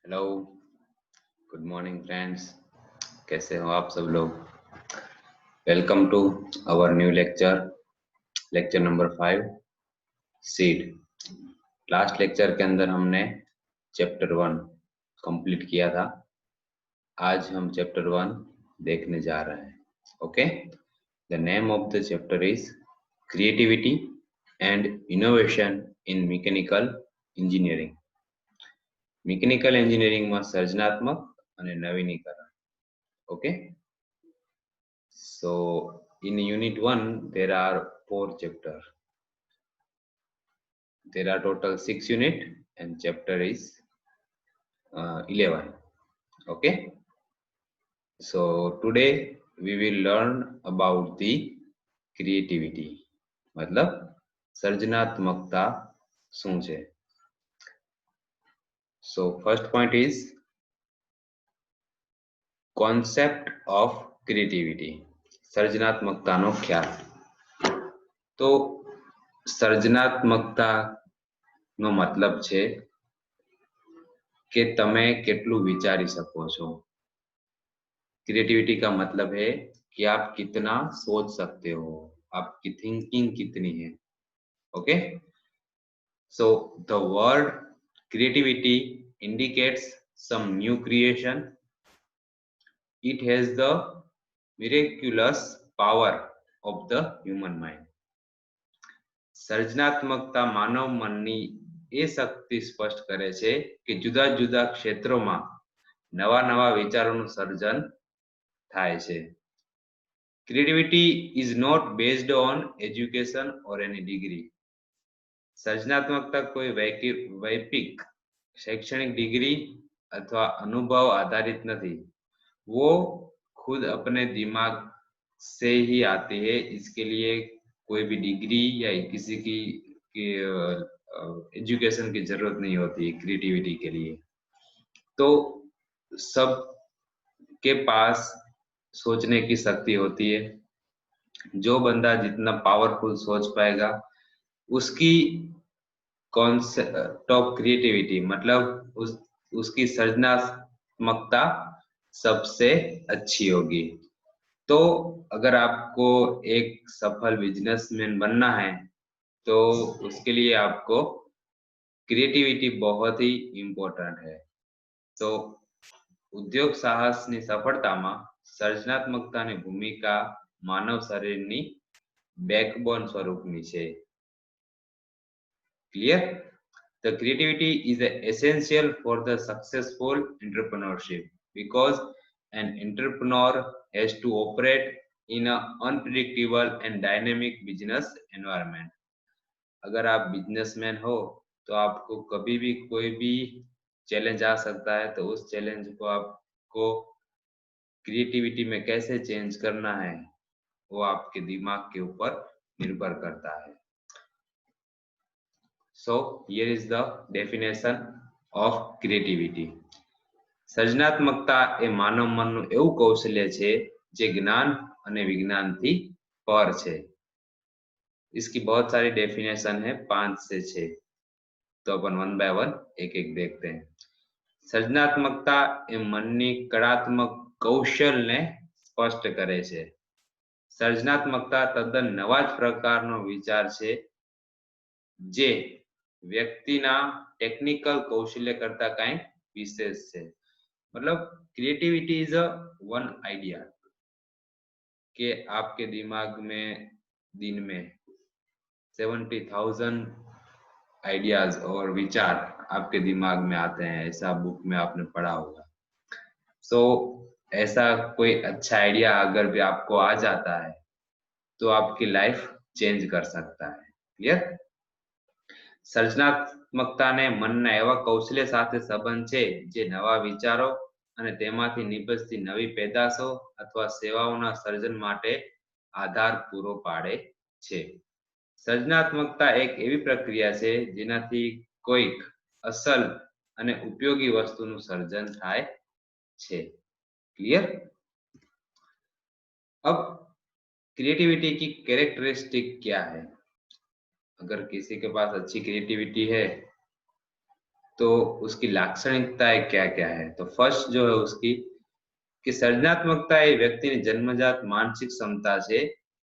Hello, good morning friends. कैसे हो आप सब लोग? Welcome to our new lecture, lecture number 5, seed. Last lecture के अंदर हमने चैप्टर 1 कंप्लीट किया था। आज हम चैप्टर 1 देखने जा रहे हैं। Okay, the name of the chapter is creativity and innovation in mechanical engineering. Mechanical એન્જિનિયરિંગમાં સર્જનાત્મક અને નવીનીકરણ. Okay, so in unit 1 there are 4 chapters. There are total 6 units and chapter is 11. Okay, so today we will learn about the creativity. मतलब સર્જનાત્મકતા શું છે? So first point is concept of creativity. સર્જનાત્મકતાનો ખ્યાલ. તો સર્જનાત્મકતાનો મતલબ છે कि તમે કેટલું વિચારી શકો છો. क्रिएटिविटी का मतलब है कि आप कितना सोच सकते हो, आपकी थिंकिंग कितनी है. Okay, so the word creativity indicates some new creation. It has the miraculous power of the human mind. સર્જનાત્મકતા માનવ મનની એ શક્તિ સ્પષ્ટ કરે છે કે જુદા જુદા ક્ષેત્રોમાં નવા નવા વિચારોનું સર્જન થાય છે. Creativity is not based on education or any degree. સર્જનાત્મકતા કોઈ વૈપિક शैक्षणिक डिग्री अथवा अनुभव आधारित नहीं, वो खुद अपने दिमाग से ही आती है. इसके लिए कोई भी डिग्री या किसी की एजुकेशन की जरूरत नहीं होती क्रिएटिविटी के लिए. तो सब के पास सोचने की शक्ति होती है. जो बंदा जितना पावरफुल सोच पाएगा उसकी टॉप क्रिएटिविटी मतलब उसकी सृजनात्मकता सबसे अच्छी होगी. तो अगर आपको एक सफल बिजनेसमैन बनना है तो उसके लिए आपको क्रिएटिविटी बहुत ही इम्पोर्टेंट है. तो ઉદ્યોગ સાહસની સફળતામાં સર્જનાત્મકતાની ભૂમિકા માનવ શરીરની બેકબોન સ્વરૂપની છે. Clear? The creativity is essential for the successful entrepreneurship because an entrepreneur has to operate in an unpredictable and dynamic business environment. अगर आप बिजनेसमैन हो तो आपको कभी भी कोई भी चैलेंज आ सकता है, तो उस चैलेंज को आपको क्रिएटिविटी में कैसे चेंज करना है वो आपके दिमाग के ऊपर निर्भर करता है. So here is the definition of creativity. સર્જનાત્મકતા એ માનવ મનનું એવું કૌશલ્ય છે જે જ્ઞાન અને વિજ્ઞાનથી પર છે. इसकी बहुत सारी डेफिनेशन है, 5 से 6. तो अपन 1 बाय 1 एक एक देखते हैं. સર્જનાત્મકતા એ મનની કળાત્મક કૌશલને સ્પષ્ટ કરે છે. સર્જનાત્મકતા તદ્દન નવા જ પ્રકારનો વિચાર છે જે વ્યક્તિના ટેકનિકલ કૌશલ્ય કરતા કંઈ વિશેષ છે. मतलब creativity is a one idea कि आपके दिमाग में दिन में 70,000 आइडियाज और विचार आपके दिमाग में आते हैं, ऐसा बुक में आपने पढ़ा होगा. सो ऐसा कोई अच्छा आइडिया अगर भी आपको आ जाता है तो आपकी लाइफ चेंज कर सकता है. क्लियर? સર્જનાત્મકતાને મનના એવા કૌશલ્ય સાથે સંબંધ છે જે નવા વિચારો અને તેમાંથી નિપજતી નવી પેદાશો અથવા સેવાઓના સર્જન માટે આધાર પૂરો પાડે છે. સર્જનાત્મકતા એક એવી પ્રક્રિયા છે જેનાથી કોઈક અસલ અને ઉપયોગી વસ્તુનું સર્જન થાય છે. ક્લિયર? अब क्रिएटिविटी की कैरेक्टरिस्टिक क्या है? अगर किसी के पास अच्छी क्रिएटिविटी है तो उसकी लाक्षणिकताएं क्या क्या है? तो फर्स्ट जो है उसकी कि સર્જનાત્મકતા એ વ્યક્તિની જન્મજાત માનસિક ક્ષમતા છે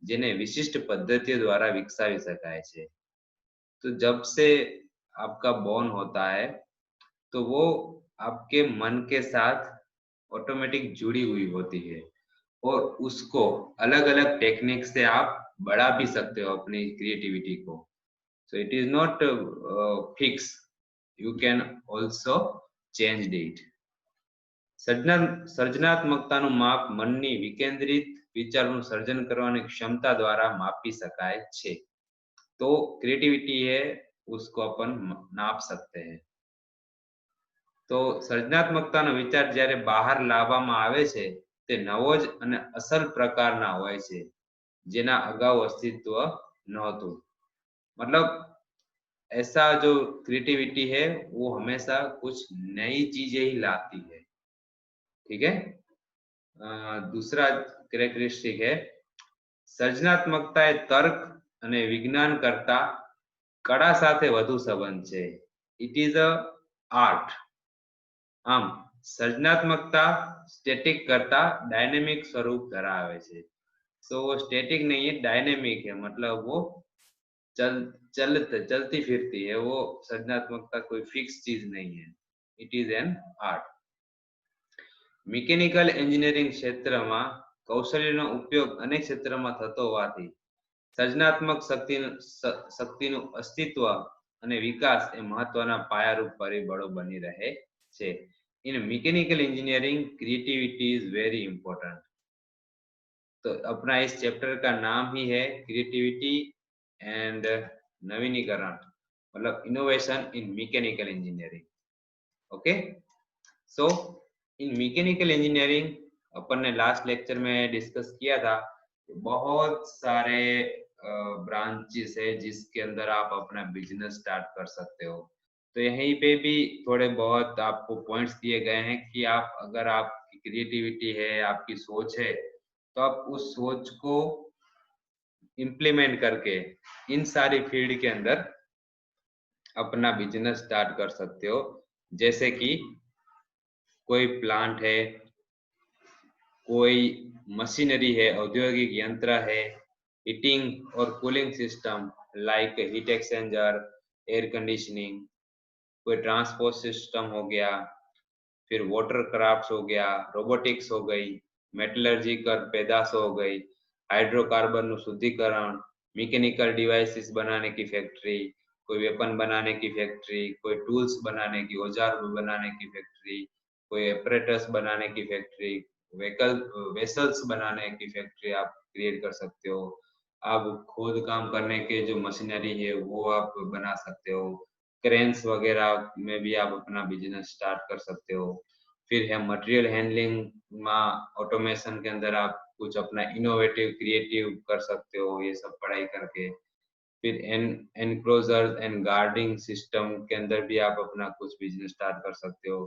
જેને વિશિષ્ટ પદ્ધતિઓ દ્વારા વિકસાવી શકાય છે। तो जब से आपका बॉर्न होता है तो वो आपके मन के साथ ऑटोमेटिक जुड़ी हुई होती है और उसको अलग अलग टेक्निक से आप बढ़ा भी सकते हो अपनी क्रिएटिविटी को। So it is not fix, you can also change it. સર્જનાત્મકતાનું માપ મનની વિકેન્દ્રિત વિચારોનું સર્જન કરવાની ક્ષમતા દ્વારા માપી શકાય છે। तो क्रिएटिविटी है उसको अपन नाप सकते हैं। तो સર્જનાત્મકતાનો વિચાર જ્યારે બહાર લાવવામાં આવે છે તે નવો જ અને અસલ પ્રકારના હોય છે જેના અગાઉ અસ્તિત્વ નહોતું। मतलब ऐसा जो क्रिएटिविटी है वो हमेशा कुछ नई चीजें ही लाती है। ठीक है। दूसरा कैरेक्टरिस्टिक है સર્જનાત્મકતા એ તર્ક અને વિજ્ઞાન કરતા કળા સાથે વધુ સંબંધ છે। It is a art. આમ સર્જનાત્મકતા સ્ટેટિક કરતા डायनेमिक स्वरूप धरावे છે। सो वो स्टैटिक नहीं है, डायनेमिक है, मतलब वो चलती फिरती है। वो सृजनात्मकता कोई फिक्स चीज नहीं है, it is an art. Mechanical engineering ક્ષેત્રમાં કૌશલ્યનો ઉપયોગ અનેક ક્ષેત્રમાં થતો હોવાથી સર્જનાત્મક શક્તિનું અસ્તિત્વ અને વિકાસ એ મહત્વના પાયારૂપ પરિબળો બની રહે છે। In mechanical engineering creativity is very important. तो अपना इस चैप्टर का नाम ही है क्रिएटिविटी एंड नवीनीकरण, मतलब innovation in mechanical engineering. Okay, so in mechanical engineering अपन ने लास्ट लेक्चर में डिस्कस किया था, बहुत सारे ब्रांचेस है जिसके अंदर आप अपना बिजनेस स्टार्ट कर सकते हो। तो यहीं पे भी थोड़े बहुत आपको पॉइंट्स दिए गए हैं कि आप अगर आपकी क्रिएटिविटी है, आपकी सोच है, तो आप उस सोच को इम्प्लीमेंट करके इन सारी फील्ड के अंदर अपना बिजनेस स्टार्ट कर सकते हो। जैसे कि कोई प्लांट है, कोई मशीनरी है, औद्योगिक यंत्र है, हीटिंग और cooling system like heat exchanger, air conditioning, कोई ट्रांसपोर्ट सिस्टम हो गया, फिर वाटर क्राफ्ट हो गया, रोबोटिक्स हो गई, मेटलर्जिकल पैदाश हो गई, हाइड्रोकार्बन शुद्धिकरण, मैकेनिकल डिवाइसेस बनाने की फैक्ट्री, कोई वेपन बनाने की फैक्ट्री, कोई टूल्स बनाने की, औजार बनाने की फैक्ट्री, कोई एपरेटस बनाने की फैक्ट्री, वेसल्स बनाने की फैक्ट्री आप क्रिएट कर सकते हो। आप खोद काम करने के जो मशीनरी है वो आप बना सकते हो। क्रेन्स वगैरह में भी आप अपना बिजनेस स्टार्ट कर सकते हो। फिर है मटेरियल हैंडलिंग में ऑटोमेशन के अंदर आप कुछ अपना इनोवेटिव क्रिएटिव कर सकते हो, ये सब पढ़ाई करके। फिर एनक्लोजर एंड गार्डिंग सिस्टम के अंदर भी आप अपना कुछ बिजनेस स्टार्ट कर सकते हो।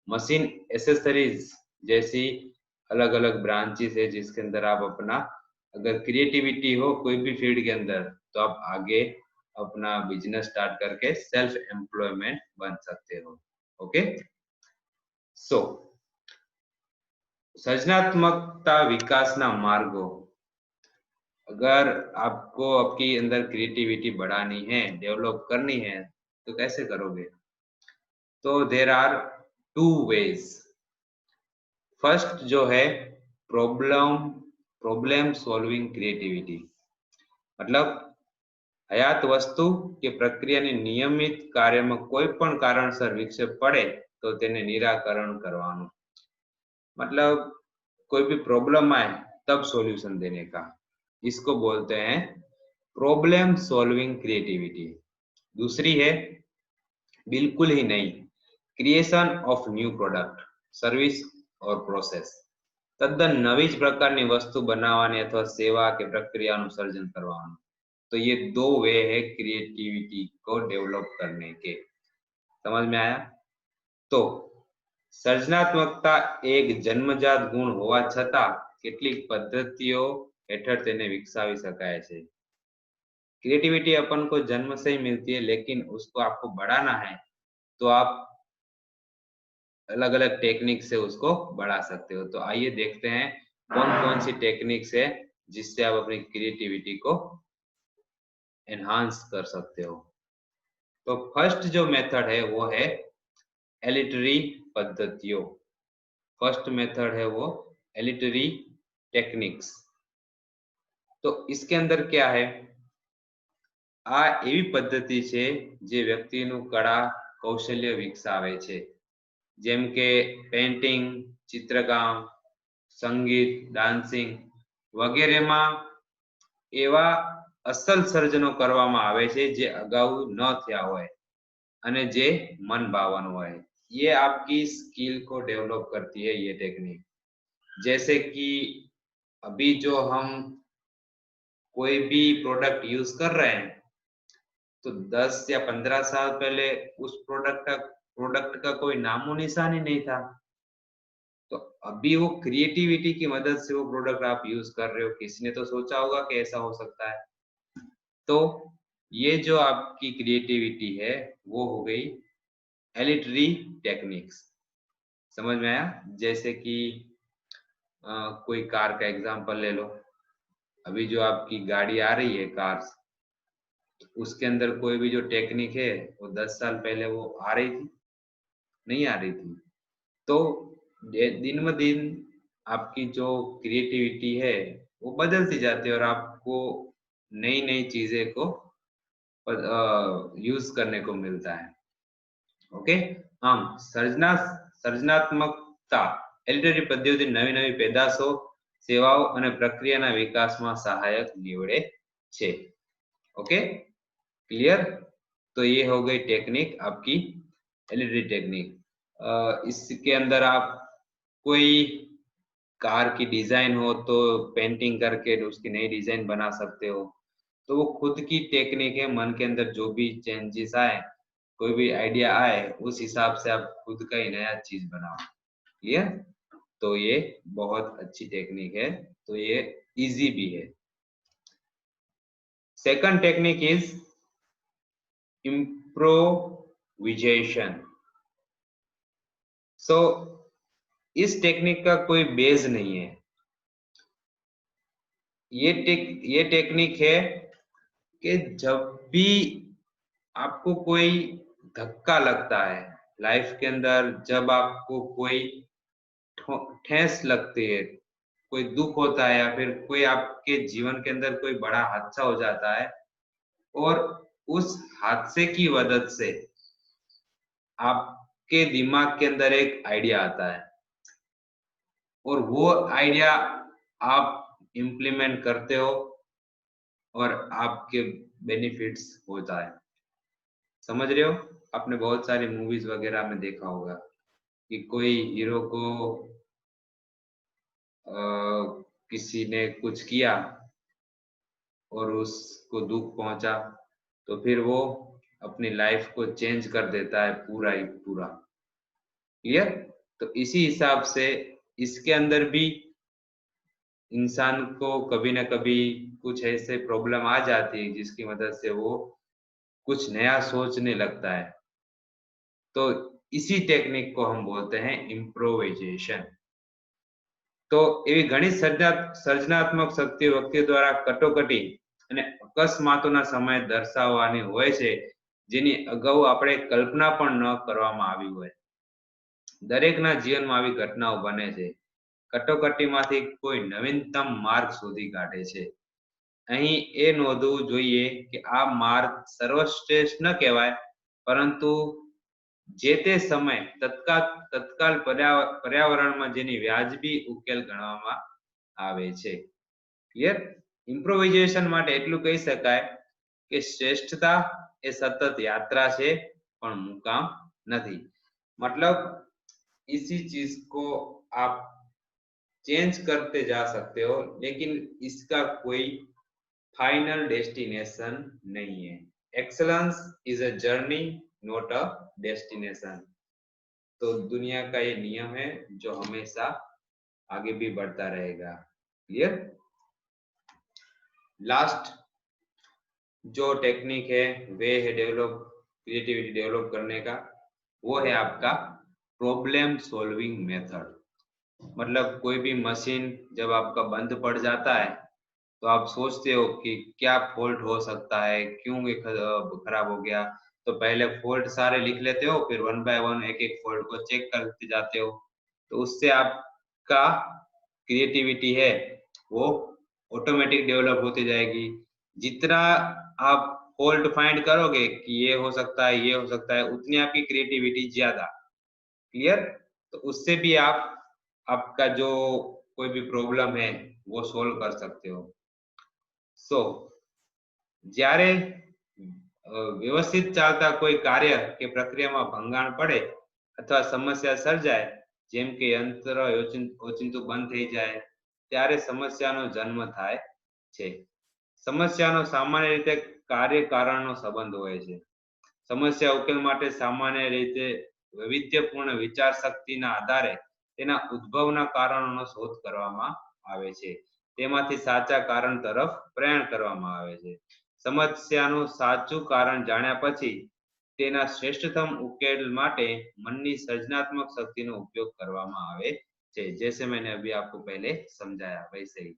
मशीन एसेसरीज जैसी अलग अलग ब्रांचेस है जिसके अंदर आप अपना, अगर क्रिएटिविटी हो कोई भी फील्ड के अंदर, तो आप आगे अपना बिजनेस स्टार्ट करके सेल्फ एम्प्लॉयमेंट बन सकते हो। ओके, सो सृजनात्मकता विकासना मार्गों। अगर आपको आपकी अंदर क्रिएटिविटी बढ़ानी है, डेवलप करनी है, तो कैसे करोगे? तो there are two ways. First जो है प्रॉब्लम सॉल्विंग क्रिएटिविटी, मतलब हयात वस्तु के प्रक्रियाની નિયમિત કાર્યમાં કોઈ પણ કારણસર વિક્ષેપ પડે તો તેને નિરાકરણ કરવાનું। मतलब कोई भी प्रॉब्लम आए तब सॉल्यूशन देने का, इसको बोलते हैं प्रॉब्लम सॉल्विंग क्रिएटिविटी। दूसरी है बिल्कुल ही नई, creation of new product, service और प्रोसेस। तद्दन नवी ज प्रकारनी वस्तु बनावानी अथवा सेवा के प्रक्रियाનું સર્જન કરવાનું। तो ये दो वे है क्रिएटिविटी को डेवलप करने के। समझ में आया? तो સર્જનાત્મકતા એક જન્મજાત ગુણ હોવા છતાં કેટલીક પદ્ધતિઓ હેઠળ તેને વિકસાવી શકાય છે। क्रिएटिविटी अपन को जन्म से ही मिलती है, लेकिन उसको आपको बढ़ाना है तो आप अलग अलग टेक्निक से उसको बढ़ा सकते हो। तो आइए देखते हैं कौन कौन सी टेक्निक्स है जिससे आप अपनी क्रिएटिविटी को एनहांस कर सकते हो। तो फर्स्ट जो मेथड है वो है एलिटरी पद्धतियों। फर्स्ट मेथड है वो एलिटरी टेक्निक्स। तो इसके अंदर क्या है, આ એવી પદ્ધતિ છે જે વ્યક્તિનું કળા કૌશલ્ય વિકસાવે છે, જેમ કે પેઇન્ટિંગ, ચિત્રકામ, સંગીત, ડાન્સિંગ વગેરેમાં એવા અસલ સર્જનો કરવામાં આવે છે જે અગાઉ ન થયા હોય અને જે મન ભાવવાનું હોય। ये आपकी स्किल को डेवलप करती है ये टेक्निक। जैसे कि अभी जो हम कोई भी प्रोडक्ट यूज कर रहे हैं तो 10 या 15 साल पहले उस प्रोडक्ट का कोई नामो निशान ही नहीं था। तो अभी वो क्रिएटिविटी की मदद से वो प्रोडक्ट आप यूज कर रहे हो, किसी ने तो सोचा होगा कि ऐसा हो सकता है। तो ये जो आपकी क्रिएटिविटी है वो हो गई एलिटरी टेक्निक्स। समझ में आया? जैसे कि कोई कार का एग्जांपल ले लो। अभी जो आपकी गाड़ी आ रही है कार्स, उसके अंदर कोई भी जो टेक्निक है वो 10 साल पहले वो आ रही थी? नहीं आ रही थी। तो दिन ब दिन आपकी जो क्रिएटिविटी है वो बदलती जाती है और आपको नई नई चीजें को यूज करने को मिलता है। ओके, આમ સર્જનાત્મકતા એલિટરી પદ્ધતિ નવી નવી પેદાશો, સેવાઓ અને પ્રક્રિયાના વિકાસમાં સહાયક નીવડે છે। Okay, clear? तो ये हो गई टेक्निक आपकी एलिटरी टेक्निक। इसके अंदर आप कोई कार की डिजाइन हो तो पेंटिंग करके उसकी नई डिजाइन बना सकते हो। तो वो खुद की टेक्निक है, मन के अंदर जो भी चेंजेस आए, कोई भी आइडिया आए, उस हिसाब से आप खुद का ही नया चीज बनाओ। क्लियर? तो ये बहुत अच्छी टेक्निक है, तो ये इजी भी है। Second technique is improvisation. So इस टेक्निक का कोई बेस नहीं है। ये टेक्निक है कि जब भी आपको कोई धक्का लगता है लाइफ के अंदर, जब आपको कोई ठेस लगती है, कोई दुख होता है या फिर कोई आपके जीवन के अंदर कोई बड़ा हादसा हो जाता है और उस हादसे की मदद से आपके दिमाग के अंदर एक आइडिया आता है और वो आइडिया आप इम्प्लीमेंट करते हो और आपके बेनिफिट्स होता है। समझ रहे हो? आपने बहुत सारी मूवीज वगैरह में देखा होगा कि कोई हीरो को किसी ने कुछ किया और उसको दुख पहुंचा, तो फिर वो अपनी लाइफ को चेंज कर देता है पूरा ही पूरा। क्लियर? तो इसी हिसाब से इसके अंदर भी इंसान को कभी ना कभी कुछ ऐसे प्रॉब्लम आ जाती है जिसकी मदद से वो कुछ नया सोचने लगता है। तो इसी टेक्निक को हम बोलते हैं इम्प्रोवाइजेशन। तो એવી ઘણી સર્જનાત્મક શક્તિ વ્યક્તિ દ્વારા કટોકટી અને અકસ્માતોના સમયે દર્શાવવાની હોય છે, જેની અગાઉ આપણે કલ્પના પણ ન કરવામાં આવી હોય। દરેકના જીવનમાં આવી ઘટનાઓ બને છે। કટોકટીમાંથી કોઈ નવીનતમ માર્ગ શોધી કાઢે છે। અહીં એ નોંધવું જોઈએ કે આ માર્ગ સર્વશ્રેષ્ઠ ન કહેવાય, પરંતુ જે તે સમય તત્કાલ પર્યાવરણમાં જેની વ્યાજબી ઉકેલ ગણવામાં આવે છે। ક્લિયર? ઇમ્પ્રોવાઇઝેશન માટે એટલું કહી શકાય કે શ્રેષ્ઠતા એ સતત યાત્રા છે પણ મુકામ નથી। मतलब इसी चीज को आप चेंज करते जा सकते हो, लेकिन इसका कोई फाइनल डेस्टिनेशन नहीं है। Excellence is a journey, not a destination. तो दुनिया का ये नियम है जो हमेशा आगे भी बढ़ता रहेगा। क्लियर? लास्ट जो टेक्निक है वे है क्रिएटिविटी डेवलप करने का, वो है आपका प्रॉब्लम सॉल्विंग मेथड। मतलब कोई भी मशीन जब आपका बंद पड़ जाता है तो आप सोचते हो कि क्या फॉल्ट हो सकता है, क्यों ये खराब हो गया। तो पहले फॉल्ट सारे लिख लेते हो, फिर वन बाय वन एक एक फॉल्ट को चेक करते जाते हो। तो उससे आपका क्रिएटिविटी है वो ऑटोमेटिक डेवलप होती जाएगी। जितना आप फॉल्ट फाइंड करोगे कि ये हो सकता है, ये हो सकता है, उतनी आपकी क्रिएटिविटी ज्यादा। क्लियर? तो उससे भी आप आपका जो कोई भी प्रॉब्लम है वो सोल्व कर सकते हो। सो જ્યારે વ્યવસ્થિત ચાલતા કોઈ કાર્ય કે પ્રક્રિયામાં ભંગાણ પડે અથવા સમસ્યા સર્જાય, જેમ કે યંત્ર ઓચિંતું બંધ થઈ જાય, ત્યારે સમસ્યાનો જન્મ થાય છે. સમસ્યાનો સામાન્ય રીતે કાર્ય કારણનો સંબંધ હોય છે. સમસ્યા ઉકેલ માટે સામાન્ય રીતે વૈવિધ્યપૂર્ણ વિચાર શક્તિના આધારે તેના ઉદ્ભવના કારણોનો શોધ કરવામાં આવે છે. તેમાંથી સાચા કારણ તરફ પ્રયાણ કરવામાં આવે છે. સમસ્યાનું સાચું કારણ જાણ્યા પછી તેના શ્રેષ્ઠતમ ઉકેલ માટે મનની સર્જનાત્મક શક્તિનો ઉપયોગ કરવામાં આવે છે. जैसे मैंने अभी आपको पहले समझाया वैसे ही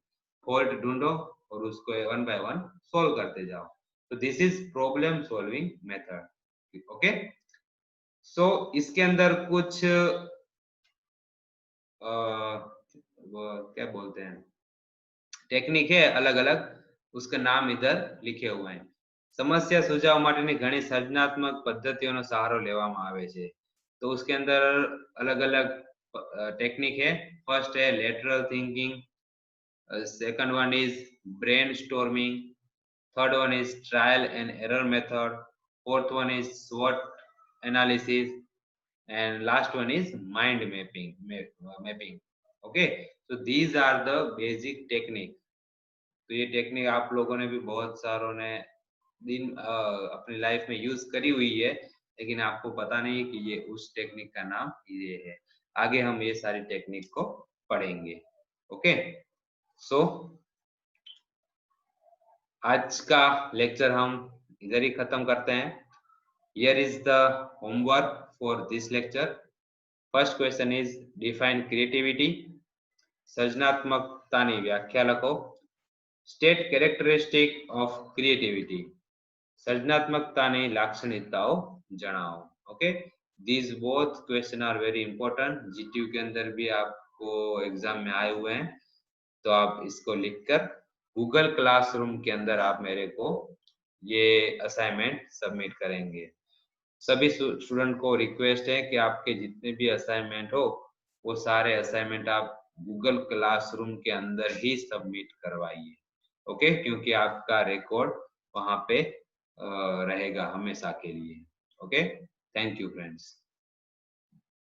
फॉल्ट ढूंढो और उसको वन बाय वन सॉल्व करते जाओ. तो this is problem solving method. Okay, so इसके अंदर कुछ क्या बोलते हैं टेक्निक है अलग अलग, उसका नाम इधर लिखे हुए हैं. समस्या सुझाव माटेनी घणी સર્જનાત્મક પદ્ધતિઓનો સહારો લેવામાં આવે છે. तो उसके अंदर अलग अलग टेक्निक है. फर्स्ट है lateral thinking, second one is brainstorming, third one is trial and error method, fourth one is SWOT analysis, and last one is mind mapping. Okay, so these are the basic technique. तो ये technique आप लोगों ने भी बहुत सारों ने दिन अपनी लाइफ में यूज करी हुई है, लेकिन आपको पता नहीं कि ये उस टेक्निक का नाम ये है. आगे हम ये सारी टेक्निक को पढ़ेंगे. ओके, सो आज का लेक्चर हम इधर ही खत्म करते हैं. Here is the homework for this lecture. First question is define creativity. સર્જનાત્મકતાની વ્યાખ્યા લખો. State characteristic of creativity. સર્જનાત્મકતાની લાક્ષણિકતાઓ જણાવો. Okay, these both question are very important. GTU के अंदर भी आपको एग्जाम में आए हुए हैं, तो आप इसको लिखकर गूगल क्लासरूम के अंदर आप मेरे को ये असाइनमेंट सबमिट करेंगे. सभी स्टूडेंट को रिक्वेस्ट है कि आपके जितने भी असाइनमेंट हो वो सारे असाइनमेंट आप गूगल क्लासरूम के अंदर ही सबमिट करवाइए. ओके, क्योंकि आपका रिकॉर्ड वहां पे रहेगा हमेशा के लिए. Okay, thank you friends.